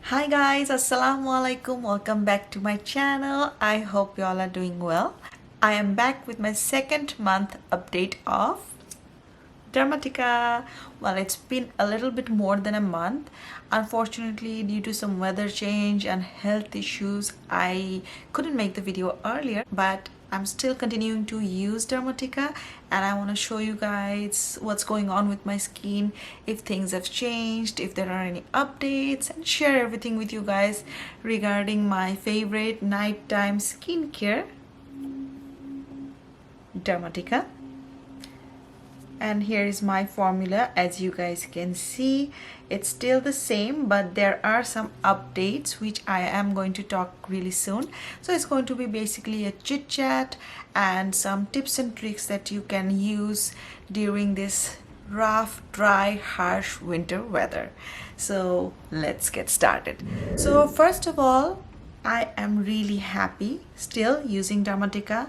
Hi guys, assalamu alaikum. Welcome back to my channel. I hope you all are doing well. I am back with my second month update of Dermatica. Well, it's been a little bit more than a month. Unfortunately, due to some weather change and health issues, I couldn't make the video earlier, but I'm still continuing to use Dermatica and I want to show you guys what's going on with my skin, if things have changed, if there are any updates, and share everything with you guys regarding my favorite nighttime skincare, Dermatica. And here is my formula. As you guys can see, it's still the same, but there are some updates which I am going to talk really soon. So it's going to be basically a chit chat and some tips and tricks that you can use during this rough, dry, harsh winter weather. So let's get started. So first of all, I am really happy still using Dermatica,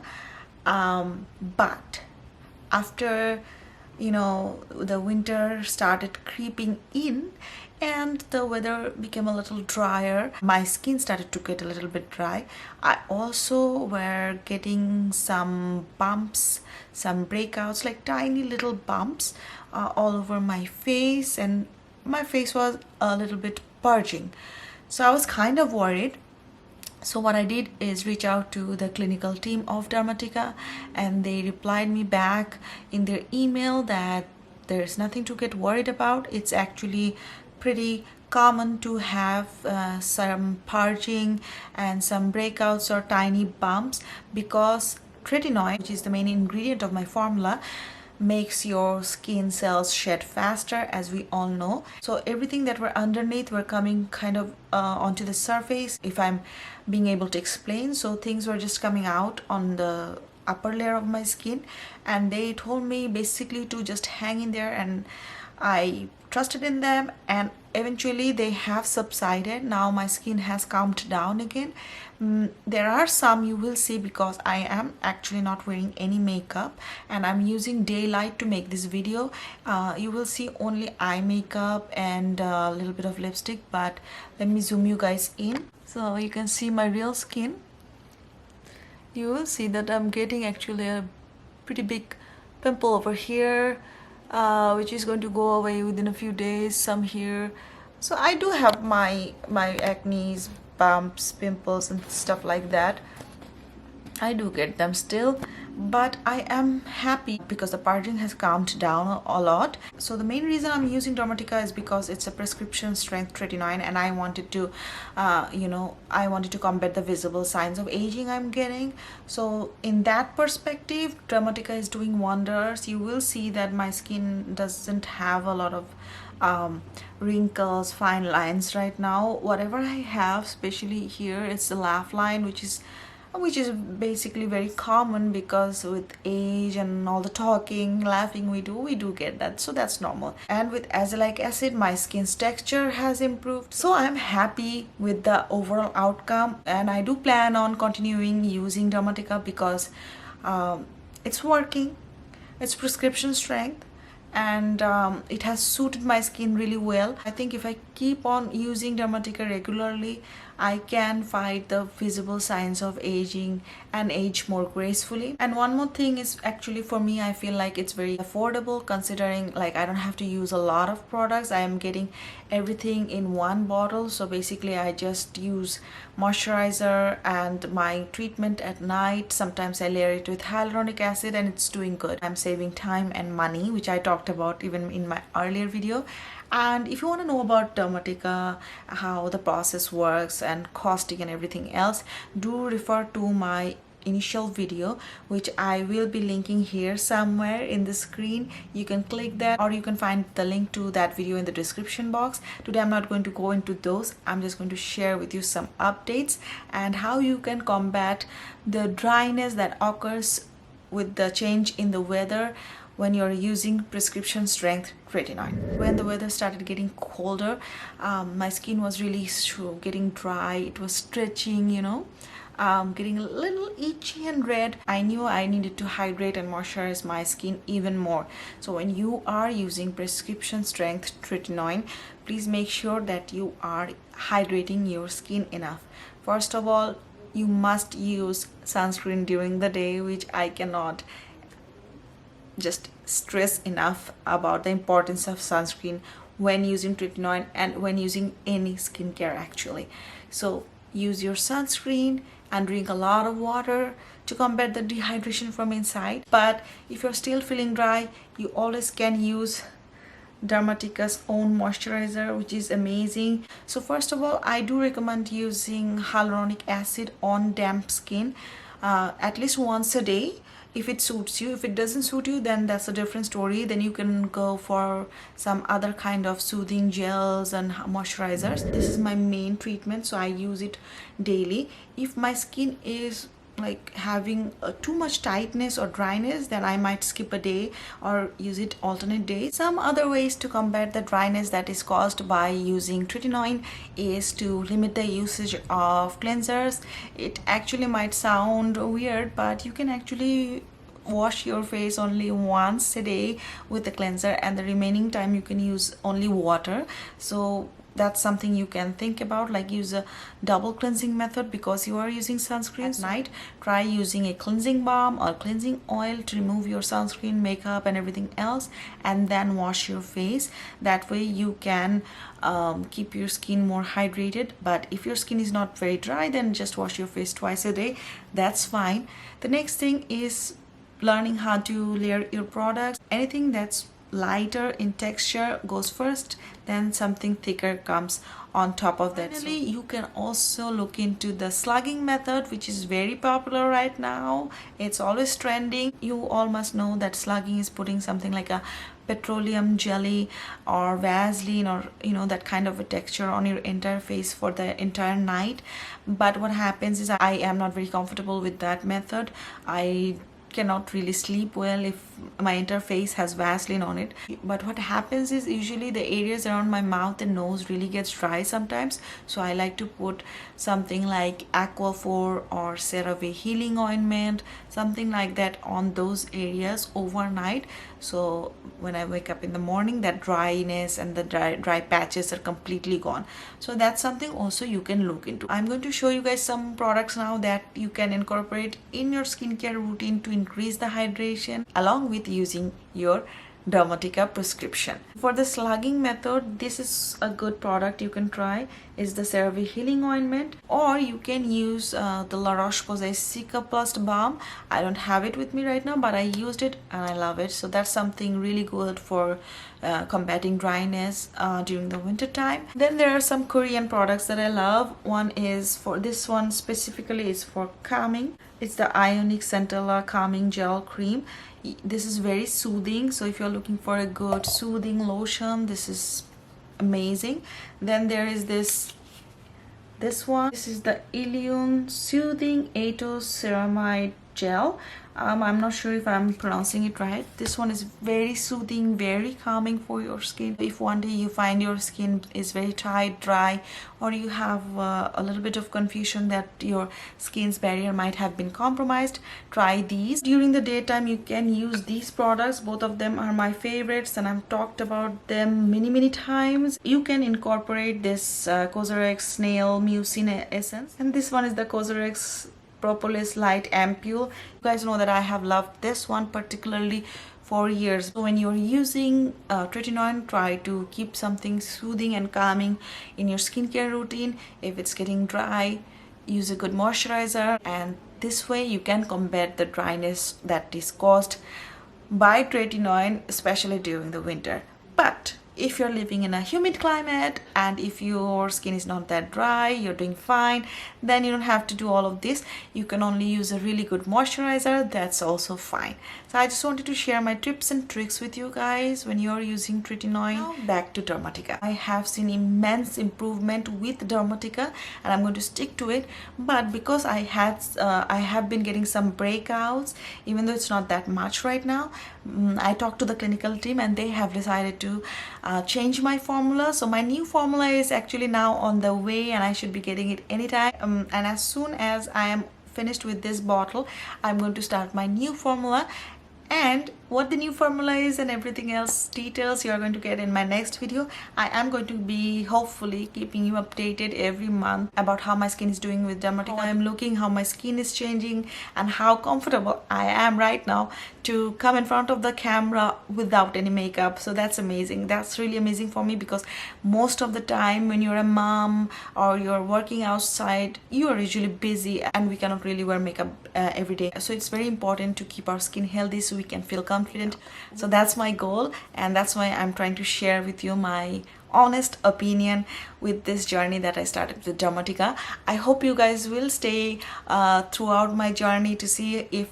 but after the winter started creeping in and the weather became a little drier, my skin started to get a little bit dry. I also were getting some bumps, some breakouts, like tiny little bumps all over my face, and my face was a little bit purging. So I was kind of worried. So what I did is reach out to the clinical team of Dermatica, and they replied me back in their email that there's nothing to get worried about. It's actually pretty common to have some purging and some breakouts or tiny bumps, because tretinoin, which is the main ingredient of my formula, makes your skin cells shed faster, as we all know. So everything that were underneath were coming kind of onto the surface, if I'm being able to explain. So things were just coming out on the upper layer of my skin, and they told me basically to just hang in there, and I trusted in them, and eventually they have subsided. Now my skin has calmed down again. There are some you will see, because I am actually not wearing any makeup and I'm using daylight to make this video. You will see only eye makeup and a little bit of lipstick, but let me zoom you guys in so you can see my real skin. You will see that I'm getting actually a pretty big pimple over here, which is going to go away within a few days. Some here. So I do have my acne, bumps, pimples and stuff like that. I do get them still, but I am happy because the purging has calmed down a lot. So the main reason I'm using Dermatica is because it's a prescription strength tretinoin, and I wanted to I wanted to combat the visible signs of aging I'm getting. So in that perspective, Dermatica is doing wonders. You will see that my skin doesn't have a lot of wrinkles, fine lines right now. Whatever I have, especially here, it's the laugh line, which is basically very common, because with age and all the talking, laughing we do get that, so that's normal. And with azelaic acid, my skin's texture has improved, so I'm happy with the overall outcome, and I do plan on continuing using Dermatica because it's working, it's prescription strength, and it has suited my skin really well. I think if I keep on using Dermatica regularly, I can fight the visible signs of aging and age more gracefully. And one more thing is, actually for me, I feel like it's very affordable, considering like I don't have to use a lot of products. I am getting everything in one bottle. So basically I just use moisturizer and my treatment at night. Sometimes I layer it with hyaluronic acid, and it's doing good. I'm saving time and money, which I talked about even in my earlier video. And if you want to know about Dermatica, how the process works and costing and everything else, do refer to my initial video, which I will be linking here somewhere in the screen. You can click that, or you can find the link to that video in the description box. Today I'm not going to go into those. I'm just going to share with you some updates and how you can combat the dryness that occurs with the change in the weather when you're using prescription strength tretinoin. When the weather started getting colder, my skin was really getting dry. It was stretching, getting a little itchy and red. I knew I needed to hydrate and moisturize my skin even more. So when you are using prescription strength tretinoin, please make sure that you are hydrating your skin enough. First of all, you must use sunscreen during the day, which I cannot just stress enough about the importance of sunscreen when using tretinoin and when using any skincare actually. So use your sunscreen and drink a lot of water to combat the dehydration from inside. But if you're still feeling dry, you always can use Dermatica's own moisturizer, which is amazing. So first of all, I do recommend using hyaluronic acid on damp skin at least once a day if it suits you. If it doesn't suit you, then that's a different story. Then you can go for some other kind of soothing gels and moisturizers. This is my main treatment, so I use it daily. If my skin is like having too much tightness or dryness, then I might skip a day or use it alternate days. Some other ways to combat the dryness that is caused by using tretinoin is to limit the usage of cleansers. It actually might sound weird, but you can actually wash your face only once a day with the cleanser, and the remaining time you can use only water. So that's something you can think about, like use a double cleansing method because you are using sunscreen at night. Try using a cleansing balm or cleansing oil to remove your sunscreen, makeup and everything else, and then wash your face. That way you can keep your skin more hydrated. But if your skin is not very dry, then just wash your face twice a day. That's fine. The next thing is learning how to layer your products. Anything that's lighter in texture goes first, then something thicker comes on top of that. Finally, you can also look into the slugging method, which is very popular right now. It's always trending. You all must know that slugging is putting something like a petroleum jelly or Vaseline or that kind of a texture on your entire face for the entire night. But what happens is I am not very comfortable with that method. I cannot really sleep well if my entire face has Vaseline on it. But what happens is usually the areas around my mouth and nose really gets dry sometimes, so I like to put something like Aquaphor or CeraVe healing ointment, something like that on those areas overnight. So when I wake up in the morning, that dryness and the dry patches are completely gone. So that's something also you can look into. I'm going to show you guys some products now that you can incorporate in your skincare routine to increase the hydration along with using your Dermatica prescription. For the slugging method, this is a good product you can try. Is the CeraVe healing ointment, or you can use the La Roche-Posay Cicaplast balm. I don't have it with me right now, but I used it and I love it. So that's something really good for combating dryness during the winter time. Then there are some Korean products that I love. One is for this one specifically is for calming. It's the Ionic Centella Calming Gel Cream. This is very soothing, so if you're looking for a good soothing lotion, this is amazing. Then there is this one. This is the Ilion Soothing Atos Ceramide Gel. I'm not sure if I'm pronouncing it right. This one is very soothing, very calming for your skin. If one day you find your skin is very tight, dry, or you have a little bit of confusion that your skin's barrier might have been compromised, try these. During the daytime, you can use these products. Both of them are my favorites and I've talked about them many times. You can incorporate this Cosrx Snail Mucin Essence, and this one is the Cosrx Propolis Light Ampule. You guys know that I have loved this one particularly for years. So when you're using tretinoin, try to keep something soothing and calming in your skincare routine. If it's getting dry, use a good moisturizer, and this way you can combat the dryness that is caused by tretinoin, especially during the winter. But if you're living in a humid climate and if your skin is not that dry, you're doing fine, then you don't have to do all of this. You can only use a really good moisturizer. That's also fine. So I just wanted to share my tips and tricks with you guys when you're using tretinoin. Now back to Dermatica. I have seen immense improvement with Dermatica and I'm going to stick to it. But because I have been getting some breakouts, even though it's not that much right now, I talked to the clinical team and they have decided to change my formula. So my new formula is actually now on the way, and I should be getting it anytime. And as soon as I am finished with this bottle, I'm going to start my new formula. And what the new formula is and everything else details you are going to get in my next video. I am going to be hopefully keeping you updated every month about how my skin is doing with Dermatica. I am looking how my skin is changing and how comfortable I am right now to come in front of the camera without any makeup. So that's amazing. That's really amazing for me, because most of the time when you're a mom or you're working outside, you are usually busy and we cannot really wear makeup every day. So it's very important to keep our skin healthy so we can feel confident. So that's my goal, and that's why I'm trying to share with you my honest opinion with this journey that I started with Dermatica. I hope you guys will stay throughout my journey to see if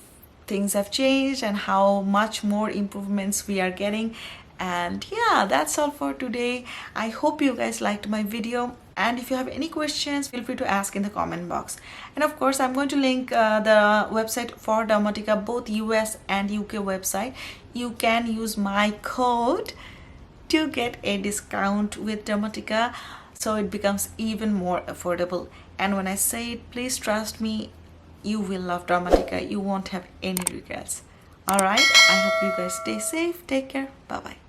things have changed and how much more improvements we are getting. And yeah, that's all for today. I hope you guys liked my video, and if you have any questions, feel free to ask in the comment box. And of course, I'm going to link the website for Dermatica, both US and UK website. You can use my code to get a discount with Dermatica, so it becomes even more affordable. And when I say it, please trust me, you will love Dermatica. You won't have any regrets. All right, I hope you guys stay safe. Take care. Bye bye.